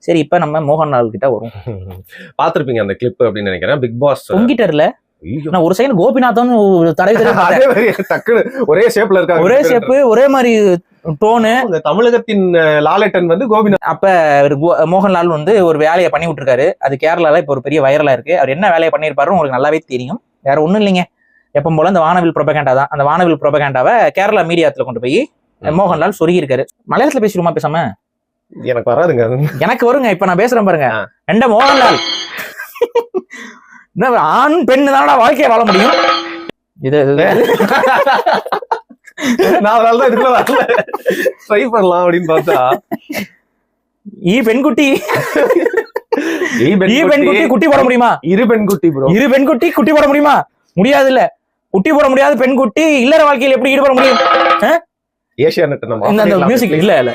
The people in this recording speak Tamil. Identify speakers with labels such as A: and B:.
A: சரி இப்ப நம்ம மோகன்லால் கிட்ட வரும்.
B: பாத்திருப்பீங்க அந்த கிளிப் அப்படின்னு நினைக்கிறேன். பிக் பாஸ்
A: உங்கிட்டர்ல நான் ஒரு செகண்ட் கோபிநாத்தான்
B: டக்குனு ஒரே ஷேப்ல இருக்காங்க,
A: ஒரே ஷேப்பு ஒரே மாதிரி டோனு.
B: தமிழகத்தின் லாலேட்டன் வந்து கோபிநாத்.
A: அப்ப மோகன்லால் வந்து ஒரு வேலையை பண்ணி விட்டுருக்காரு. அது கேரளால இப்ப ஒரு பெரிய வைரலா இருக்கு. அவர் என்ன வேலையை பண்ணியிருப்பாரு உங்களுக்கு நல்லாவே தெரியும். வேற ஒண்ணும் இல்லைங்க, எப்பவும் போல அந்த வானவில் ப்ரொபகேண்டா தான். அந்த வானவில் ப்ரொபகேண்டாவை கேரளா மீடியாத்துல கொண்டு போய் மோகன்லால் சொருகி இருக்காரு. மலையாளத்துல பேசிடுமா பேசாம?
B: எனக்கு வராதுங்க,
A: எனக்கு வருங்க. இப்ப நான் பேசுறேன் பாருங்க. ரெண்ட மோகன்லால் ஆண் பெண்ணு தானடா வாழ்க்கையை வாழ முடியும். இது
B: நான் அதனாலதான் இதுக்குள்ள வரல, ட்ரை பண்ணலாம் அப்படின்னு பார்த்தா
A: பெண்குட்டி குட்டி போட முடியுமா?
B: இரு பெண்குட்டி ப்ரோ,
A: இரு பெண்குட்டி குட்டி போட முடியுமா? முடியாது. இல்ல குட்டி போட முடியாது பெண்குட்டி இல்லற வாழ்க்கையில் எப்படி ஈடுபட முடியும்?
B: ஏசியா நெட்
A: மியூசிக் இல்ல இல்ல